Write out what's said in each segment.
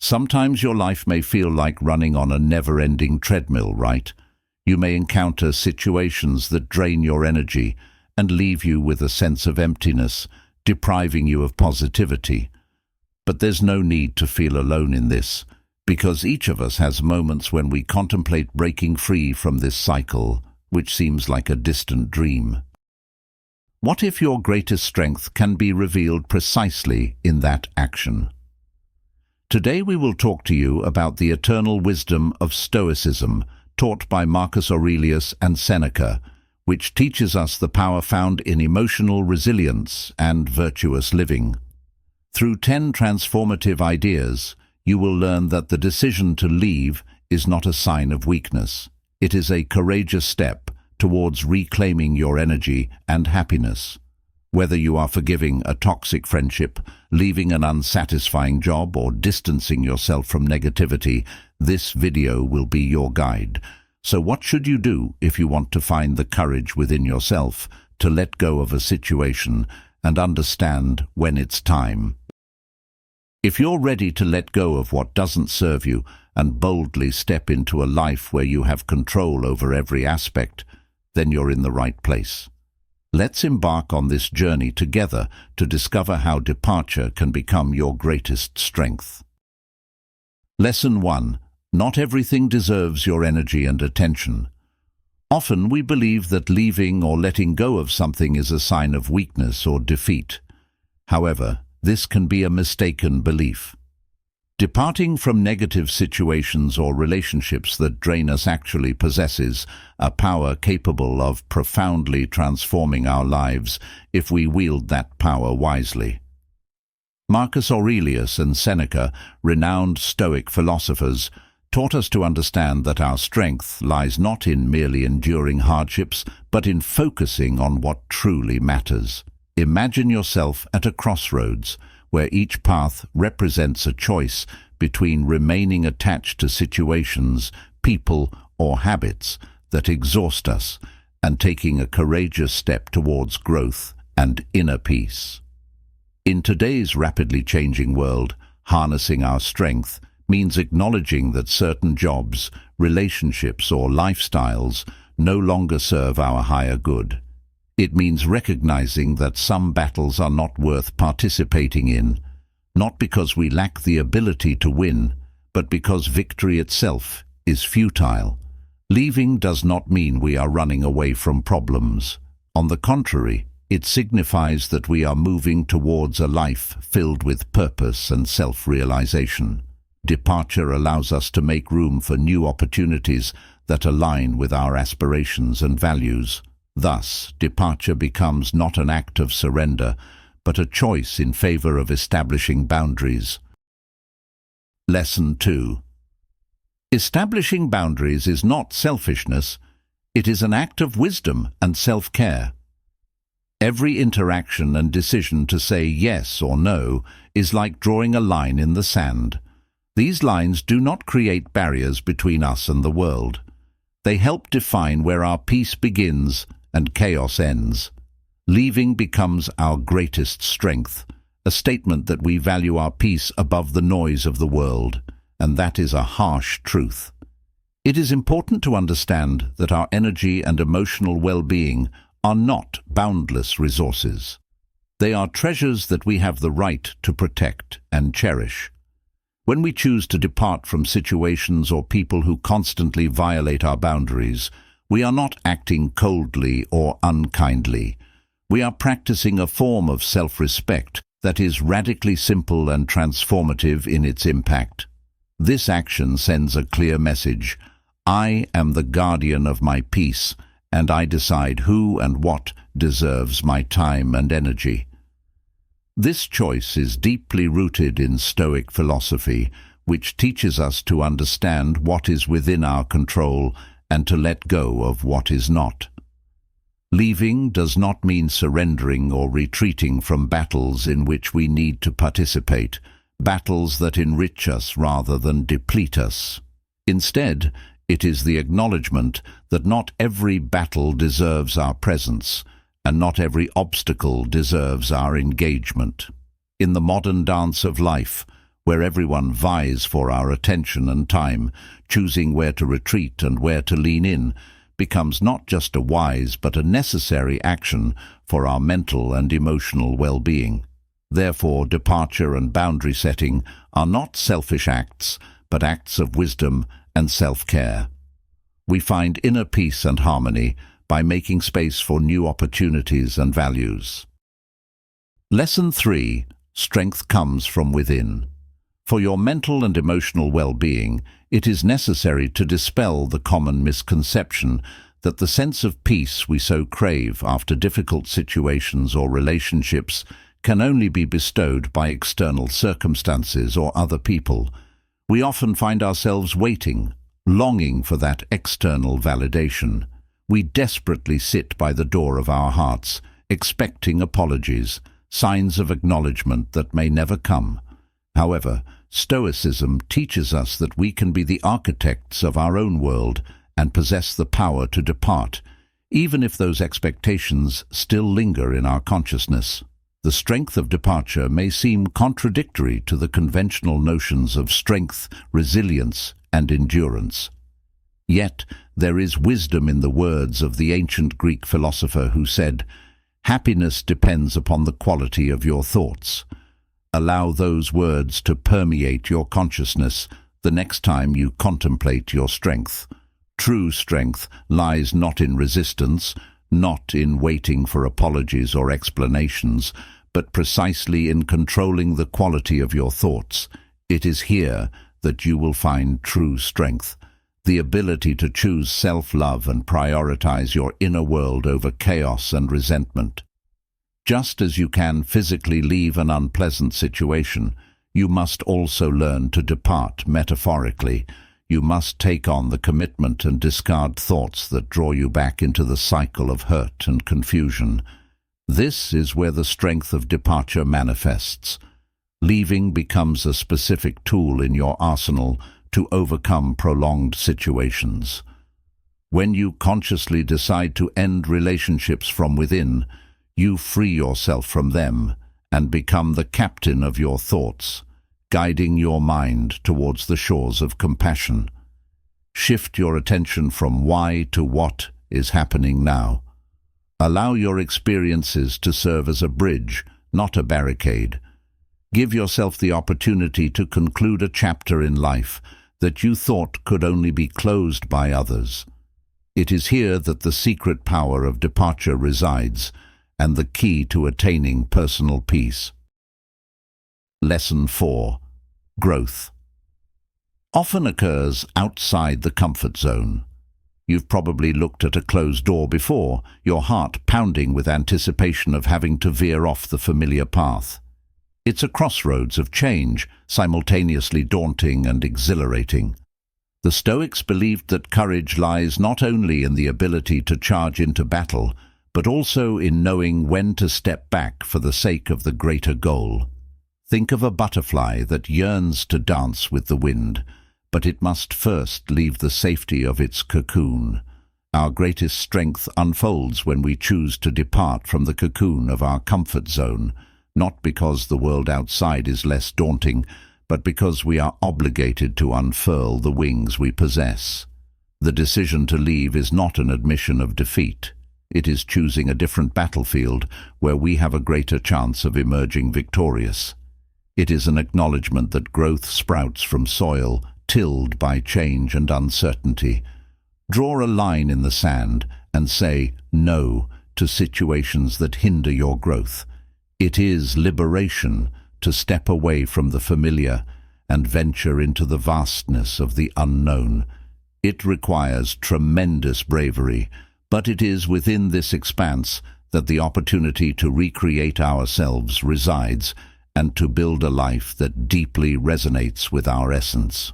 Sometimes your life may feel like running on a never-ending treadmill, right? You may encounter situations that drain your energy and leave you with a sense of emptiness, depriving you of positivity. But there's no need to feel alone in this, because each of us has moments when we contemplate breaking free from this cycle, which seems like a distant dream. What if your greatest strength can be revealed precisely in that action? Today we will talk to you about the eternal wisdom of Stoicism, taught by Marcus Aurelius and Seneca, which teaches us the power found in emotional resilience and virtuous living. Through 10 transformative ideas, you will learn that the decision to leave is not a sign of weakness. It is a courageous step towards reclaiming your energy and happiness. Whether you are forgiving a toxic friendship, leaving an unsatisfying job, or distancing yourself from negativity, this video will be your guide. So what should you do if you want to find the courage within yourself to let go of a situation and understand when it's time? If you're ready to let go of what doesn't serve you and boldly step into a life where you have control over every aspect, then you're in the right place. Let's embark on this journey together to discover how departure can become your greatest strength. Lesson 1. Not everything deserves your energy and attention. Often we believe that leaving or letting go of something is a sign of weakness or defeat. However, this can be a mistaken belief. Departing from negative situations or relationships that drain us actually possesses a power capable of profoundly transforming our lives if we wield that power wisely. Marcus Aurelius and Seneca, renowned Stoic philosophers, taught us to understand that our strength lies not in merely enduring hardships, but in focusing on what truly matters. Imagine yourself at a crossroads, where each path represents a choice between remaining attached to situations, people, or habits that exhaust us, and taking a courageous step towards growth and inner peace. In today's rapidly changing world, harnessing our strength means acknowledging that certain jobs, relationships, or lifestyles no longer serve our higher good. It means recognizing that some battles are not worth participating in, not because we lack the ability to win, but because victory itself is futile. Leaving does not mean we are running away from problems. On the contrary, it signifies that we are moving towards a life filled with purpose and self-realization. Departure allows us to make room for new opportunities that align with our aspirations and values. Thus, departure becomes not an act of surrender, but a choice in favor of establishing boundaries. Lesson 2. Establishing boundaries is not selfishness, it is an act of wisdom and self-care. Every interaction and decision to say yes or no is like drawing a line in the sand. These lines do not create barriers between us and the world. They help define where our peace begins and chaos ends. Leaving becomes our greatest strength, a statement that we value our peace above the noise of the world, and that is a harsh truth. It is important to understand that our energy and emotional well-being are not boundless resources. They are treasures that we have the right to protect and cherish. When we choose to depart from situations or people who constantly violate our boundaries, we are not acting coldly or unkindly. We are practicing a form of self-respect that is radically simple and transformative in its impact. This action sends a clear message: I am the guardian of my peace, and I decide who and what deserves my time and energy. This choice is deeply rooted in Stoic philosophy, which teaches us to understand what is within our control and to let go of what is not. Leaving does not mean surrendering or retreating from battles in which we need to participate, battles that enrich us rather than deplete us. Instead, it is the acknowledgement that not every battle deserves our presence, and not every obstacle deserves our engagement. In the modern dance of life, where everyone vies for our attention and time, choosing where to retreat and where to lean in, becomes not just a wise but a necessary action for our mental and emotional well-being. Therefore, departure and boundary setting are not selfish acts, but acts of wisdom and self-care. We find inner peace and harmony by making space for new opportunities and values. Lesson 3. Strength comes from within. For your mental and emotional well-being, it is necessary to dispel the common misconception that the sense of peace we so crave after difficult situations or relationships can only be bestowed by external circumstances or other people. We often find ourselves waiting, longing for that external validation. We desperately sit by the door of our hearts, expecting apologies, signs of acknowledgement that may never come. However, Stoicism teaches us that we can be the architects of our own world and possess the power to depart, even if those expectations still linger in our consciousness. The strength of departure may seem contradictory to the conventional notions of strength, resilience, and endurance. Yet, there is wisdom in the words of the ancient Greek philosopher who said, "Happiness depends upon the quality of your thoughts." Allow those words to permeate your consciousness the next time you contemplate your strength. True strength lies not in resistance, not in waiting for apologies or explanations, but precisely in controlling the quality of your thoughts. It is here that you will find true strength, the ability to choose self-love and prioritize your inner world over chaos and resentment. Just as you can physically leave an unpleasant situation, you must also learn to depart metaphorically. You must take on the commitment and discard thoughts that draw you back into the cycle of hurt and confusion. This is where the strength of departure manifests. Leaving becomes a specific tool in your arsenal to overcome prolonged situations. When you consciously decide to end relationships from within, you free yourself from them and become the captain of your thoughts, guiding your mind towards the shores of compassion. Shift your attention from why to what is happening now. Allow your experiences to serve as a bridge, not a barricade. Give yourself the opportunity to conclude a chapter in life that you thought could only be closed by others. It is here that the secret power of departure resides, and the key to attaining personal peace. Lesson 4. Growth often occurs outside the comfort zone. You've probably looked at a closed door before, your heart pounding with anticipation of having to veer off the familiar path. It's a crossroads of change, simultaneously daunting and exhilarating. The Stoics believed that courage lies not only in the ability to charge into battle, but also in knowing when to step back for the sake of the greater goal. Think of a butterfly that yearns to dance with the wind, but it must first leave the safety of its cocoon. Our greatest strength unfolds when we choose to depart from the cocoon of our comfort zone, not because the world outside is less daunting, but because we are obligated to unfurl the wings we possess. The decision to leave is not an admission of defeat. It is choosing a different battlefield where we have a greater chance of emerging victorious. It is an acknowledgement that growth sprouts from soil tilled by change and uncertainty. Draw a line in the sand and say no to situations that hinder your growth. It is liberation to step away from the familiar and venture into the vastness of the unknown. It requires tremendous bravery, but it is within this expanse that the opportunity to recreate ourselves resides and to build a life that deeply resonates with our essence.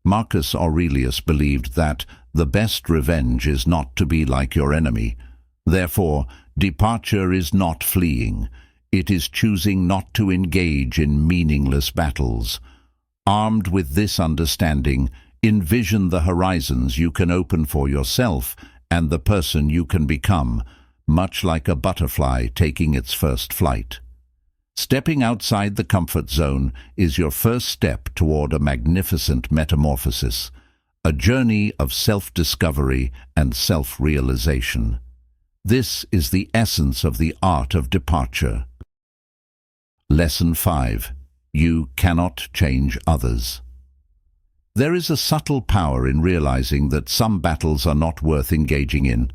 Marcus Aurelius believed that the best revenge is not to be like your enemy. Therefore, departure is not fleeing. It is choosing not to engage in meaningless battles. Armed with this understanding, envision the horizons you can open for yourself and the person you can become, much like a butterfly taking its first flight. Stepping outside the comfort zone is your first step toward a magnificent metamorphosis, a journey of self-discovery and self-realization. This is the essence of the art of departure. Lesson 5. You cannot change others. There is a subtle power in realizing that some battles are not worth engaging in,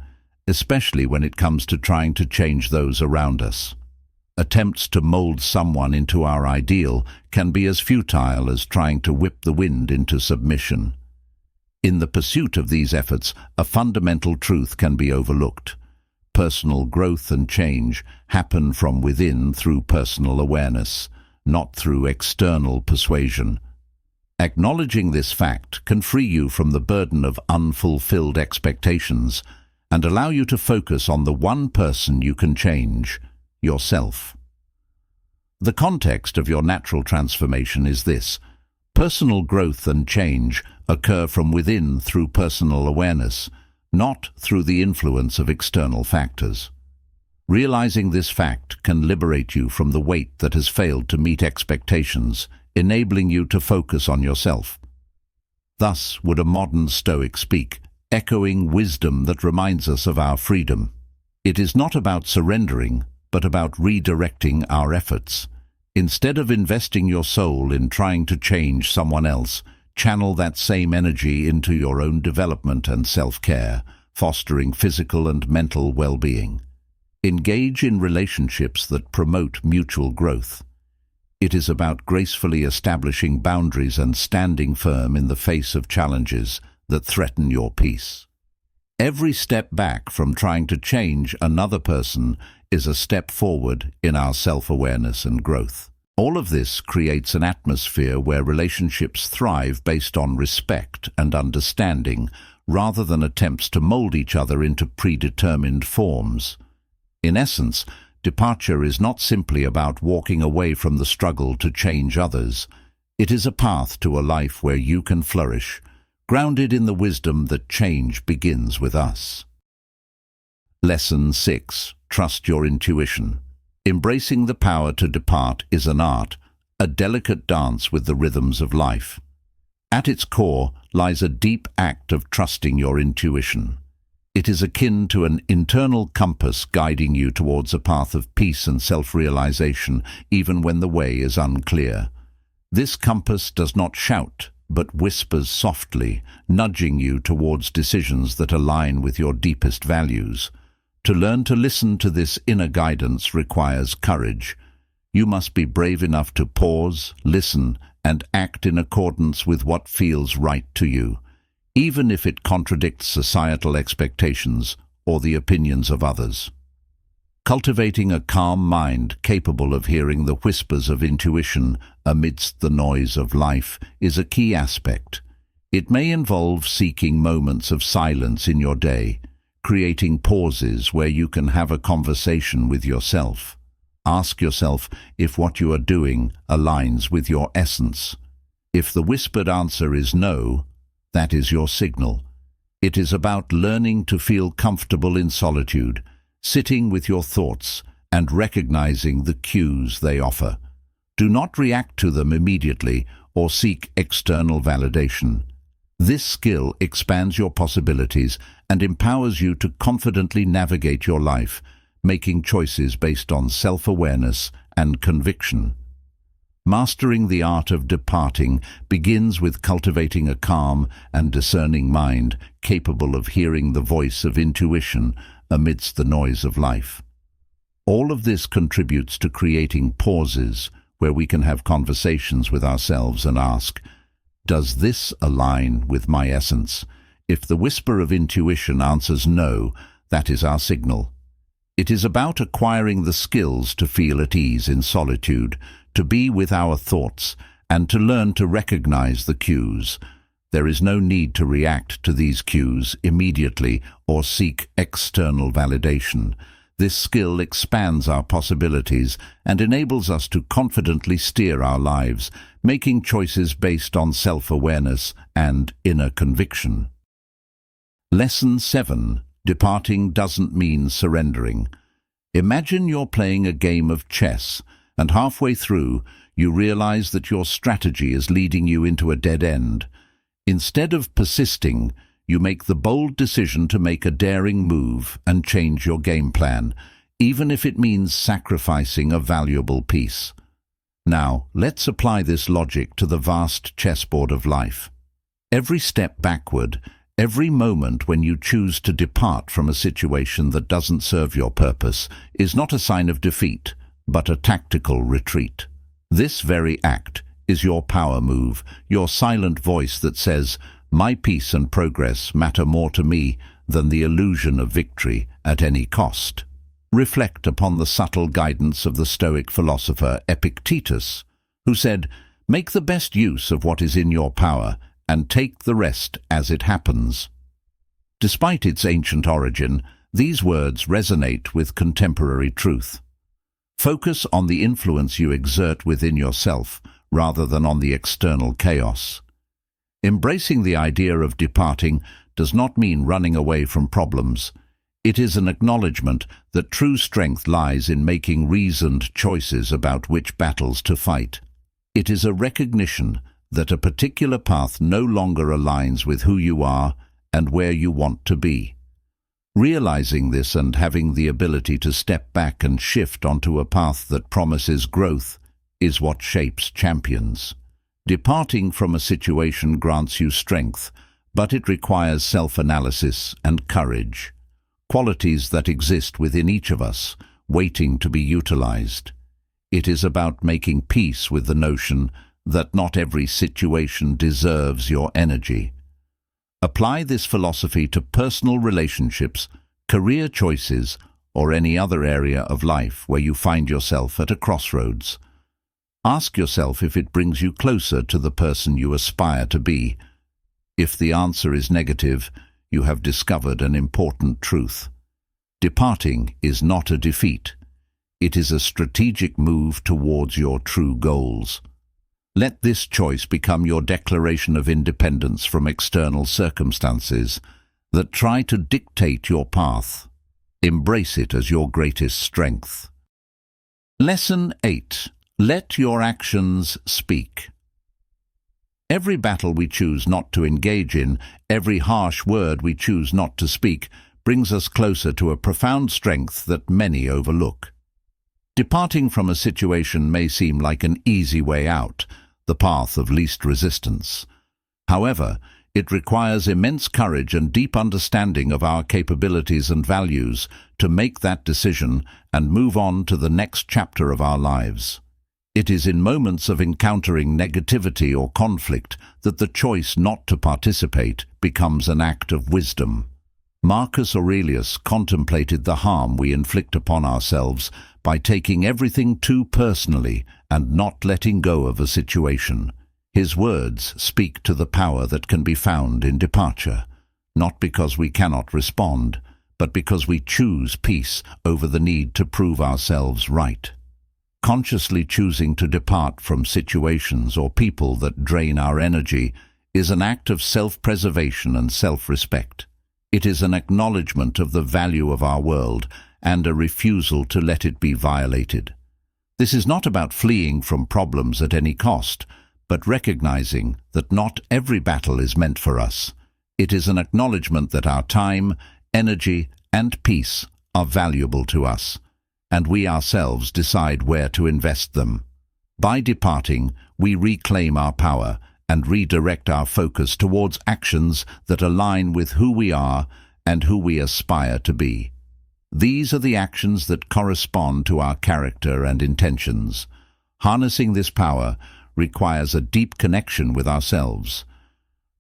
especially when it comes to trying to change those around us. Attempts to mold someone into our ideal can be as futile as trying to whip the wind into submission. In the pursuit of these efforts, a fundamental truth can be overlooked. Personal growth and change happen from within through personal awareness, not through external persuasion. Acknowledging this fact can free you from the burden of unfulfilled expectations and allow you to focus on the one person you can change, yourself. The context of your natural transformation is this: personal growth and change occur from within through personal awareness, not through the influence of external factors. Realizing this fact can liberate you from the weight that has failed to meet expectations, enabling you to focus on yourself. Thus would a modern Stoic speak, echoing wisdom that reminds us of our freedom. It is not about surrendering, but about redirecting our efforts. Instead of investing your soul in trying to change someone else, channel that same energy into your own development and self-care, fostering physical and mental well-being. Engage in relationships that promote mutual growth. It is about gracefully establishing boundaries and standing firm in the face of challenges that threaten your peace. Every step back from trying to change another person is a step forward in our self-awareness and growth. All of this creates an atmosphere where relationships thrive based on respect and understanding, rather than attempts to mold each other into predetermined forms. In essence, departure is not simply about walking away from the struggle to change others. It is a path to a life where you can flourish, grounded in the wisdom that change begins with us. Lesson 6. Trust your intuition. Embracing the power to depart is an art, a delicate dance with the rhythms of life. At its core lies a deep act of trusting your intuition. It is akin to an internal compass guiding you towards a path of peace and self-realization, even when the way is unclear. This compass does not shout, but whispers softly, nudging you towards decisions that align with your deepest values. To learn to listen to this inner guidance requires courage. You must be brave enough to pause, listen, and act in accordance with what feels right to you, even if it contradicts societal expectations or the opinions of others. Cultivating a calm mind capable of hearing the whispers of intuition amidst the noise of life is a key aspect. It may involve seeking moments of silence in your day, creating pauses where you can have a conversation with yourself. Ask yourself if what you are doing aligns with your essence. If the whispered answer is no, that is your signal. It is about learning to feel comfortable in solitude, sitting with your thoughts and recognizing the cues they offer. Do not react to them immediately or seek external validation. This skill expands your possibilities and empowers you to confidently navigate your life, making choices based on self-awareness and conviction. Mastering the art of departing begins with cultivating a calm and discerning mind capable of hearing the voice of intuition amidst the noise of life. All of this contributes to creating pauses where we can have conversations with ourselves and ask, does this align with my essence? If the whisper of intuition answers no, that is our signal. It is about acquiring the skills to feel at ease in solitude, to be with our thoughts, and to learn to recognize the cues. There is no need to react to these cues immediately or seek external validation. This skill expands our possibilities and enables us to confidently steer our lives, making choices based on self-awareness and inner conviction. Lesson 7. Departing doesn't mean surrendering. Imagine you're playing a game of chess, and halfway through, you realize that your strategy is leading you into a dead end. Instead of persisting, you make the bold decision to make a daring move and change your game plan, even if it means sacrificing a valuable piece. Now, let's apply this logic to the vast chessboard of life. Every step backward, every moment when you choose to depart from a situation that doesn't serve your purpose, is not a sign of defeat, but a tactical retreat. This very act is your power move, your silent voice that says, "My peace and progress matter more to me than the illusion of victory at any cost." Reflect upon the subtle guidance of the Stoic philosopher Epictetus, who said, "Make the best use of what is in your power, and take the rest as it happens." Despite its ancient origin, these words resonate with contemporary truth. Focus on the influence you exert within yourself, rather than on the external chaos. Embracing the idea of departing does not mean running away from problems. It is an acknowledgement that true strength lies in making reasoned choices about which battles to fight. It is a recognition that a particular path no longer aligns with who you are and where you want to be. Realizing this and having the ability to step back and shift onto a path that promises growth is what shapes champions. Departing from a situation grants you strength, but it requires self-analysis and courage, qualities that exist within each of us, waiting to be utilized. It is about making peace with the notion that not every situation deserves your energy. Apply this philosophy to personal relationships, career choices, or any other area of life where you find yourself at a crossroads. Ask yourself if it brings you closer to the person you aspire to be. If the answer is negative, you have discovered an important truth. Departing is not a defeat. It is a strategic move towards your true goals. Let this choice become your declaration of independence from external circumstances that try to dictate your path. Embrace it as your greatest strength. Lesson 8. Let your actions speak. Every battle we choose not to engage in, every harsh word we choose not to speak, brings us closer to a profound strength that many overlook. Departing from a situation may seem like an easy way out, the path of least resistance. However, it requires immense courage and deep understanding of our capabilities and values to make that decision and move on to the next chapter of our lives. It is in moments of encountering negativity or conflict that the choice not to participate becomes an act of wisdom. Marcus Aurelius contemplated the harm we inflict upon ourselves by taking everything too personally and not letting go of a situation. His words speak to the power that can be found in departure, not because we cannot respond, but because we choose peace over the need to prove ourselves right. Consciously choosing to depart from situations or people that drain our energy is an act of self-preservation and self-respect. It is an acknowledgement of the value of our world and a refusal to let it be violated. This is not about fleeing from problems at any cost, but recognizing that not every battle is meant for us. It is an acknowledgement that our time, energy, and peace are valuable to us, and we ourselves decide where to invest them. By departing, we reclaim our power and redirect our focus towards actions that align with who we are and who we aspire to be. These are the actions that correspond to our character and intentions. Harnessing this power requires a deep connection with ourselves.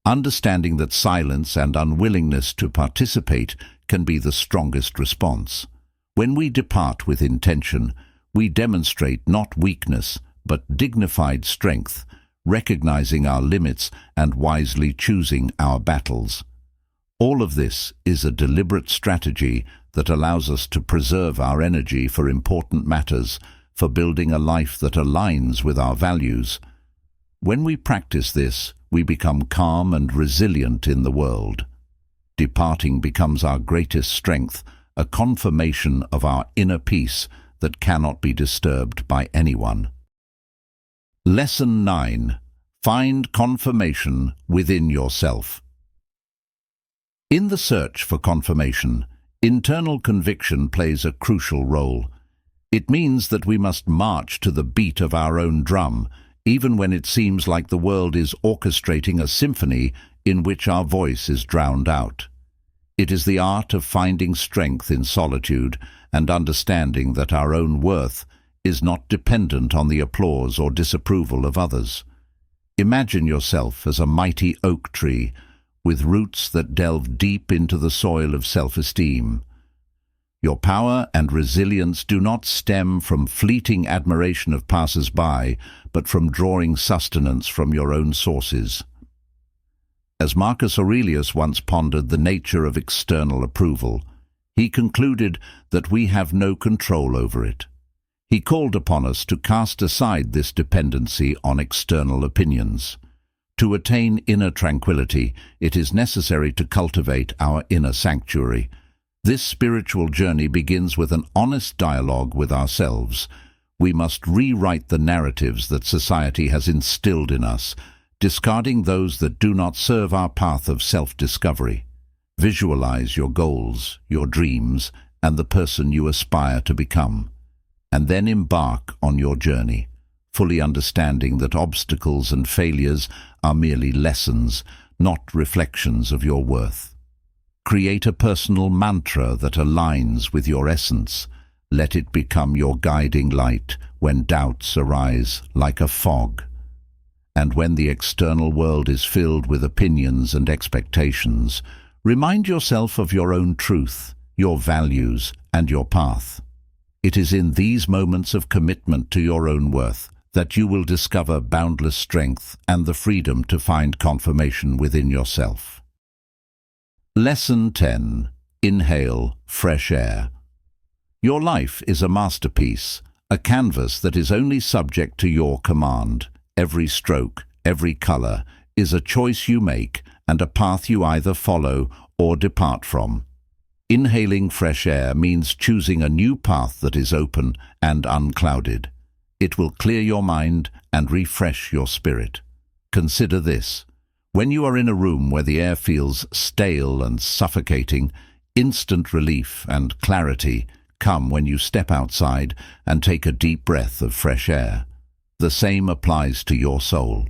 Understanding that silence and unwillingness to participate can be the strongest response. When we depart with intention, we demonstrate not weakness, but dignified strength, recognizing our limits and wisely choosing our battles. All of this is a deliberate strategy that allows us to preserve our energy for important matters, for building a life that aligns with our values. When we practice this, we become calm and resilient in the world. Departing becomes our greatest strength, a confirmation of our inner peace that cannot be disturbed by anyone. Lesson 9. Find confirmation within yourself. In the search for confirmation, internal conviction plays a crucial role. It means that we must march to the beat of our own drum, even when it seems like the world is orchestrating a symphony in which our voice is drowned out. It is the art of finding strength in solitude and understanding that our own worth is not dependent on the applause or disapproval of others. Imagine yourself as a mighty oak tree with roots that delve deep into the soil of self-esteem. Your power and resilience do not stem from fleeting admiration of passers-by, but from drawing sustenance from your own sources. As Marcus Aurelius once pondered the nature of external approval, he concluded that we have no control over it. He called upon us to cast aside this dependency on external opinions. To attain inner tranquility, it is necessary to cultivate our inner sanctuary. This spiritual journey begins with an honest dialogue with ourselves. We must rewrite the narratives that society has instilled in us, discarding those that do not serve our path of self-discovery. Visualize your goals, your dreams, and the person you aspire to become, and then embark on your journey, fully understanding that obstacles and failures are merely lessons, not reflections of your worth. Create a personal mantra that aligns with your essence. Let it become your guiding light when doubts arise like a fog. And when the external world is filled with opinions and expectations, remind yourself of your own truth, your values, and your path. It is in these moments of commitment to your own worth that you will discover boundless strength and the freedom to find confirmation within yourself. Lesson 10. Inhale fresh air. Your life is a masterpiece, a canvas that is only subject to your command. Every stroke, every color, is a choice you make and a path you either follow or depart from. Inhaling fresh air means choosing a new path that is open and unclouded. It will clear your mind and refresh your spirit. Consider this. When you are in a room where the air feels stale and suffocating, instant relief and clarity come when you step outside and take a deep breath of fresh air. The same applies to your soul.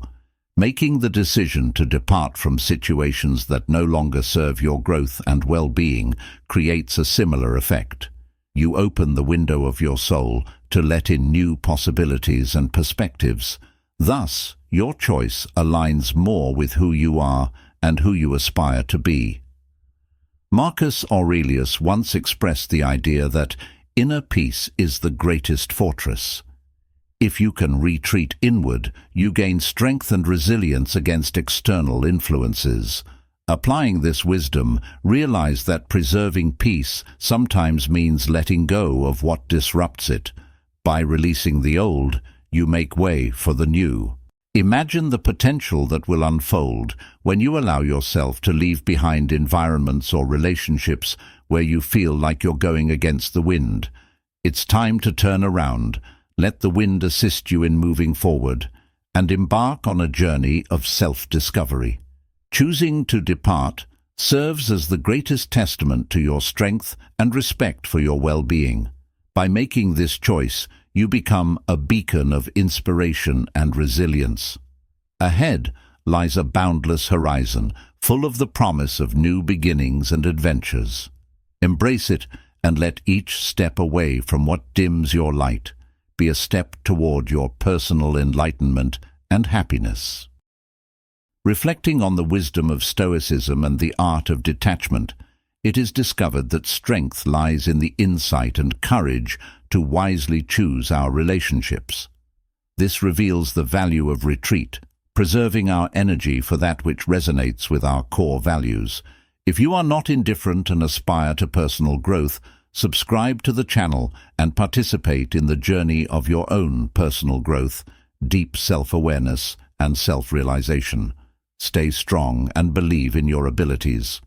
Making the decision to depart from situations that no longer serve your growth and well-being creates a similar effect. You open the window of your soul to let in new possibilities and perspectives. Thus, your choice aligns more with who you are and who you aspire to be. Marcus Aurelius once expressed the idea that inner peace is the greatest fortress. If you can retreat inward, you gain strength and resilience against external influences. Applying this wisdom, realize that preserving peace sometimes means letting go of what disrupts it. By releasing the old, you make way for the new. Imagine the potential that will unfold when you allow yourself to leave behind environments or relationships where you feel like you're going against the wind. It's time to turn around. Let the wind assist you in moving forward and embark on a journey of self-discovery. Choosing to depart serves as the greatest testament to your strength and respect for your well-being. By making this choice, you become a beacon of inspiration and resilience. Ahead lies a boundless horizon, full of the promise of new beginnings and adventures. Embrace it and let each step away from what dims your light be a step toward your personal enlightenment and happiness. Reflecting on the wisdom of Stoicism and the art of detachment, it is discovered that strength lies in the insight and courage to wisely choose our relationships. This reveals the value of retreat, preserving our energy for that which resonates with our core values. If you are not indifferent and aspire to personal growth, subscribe to the channel and participate in the journey of your own personal growth, deep self-awareness, and self-realization. Stay strong and believe in your abilities.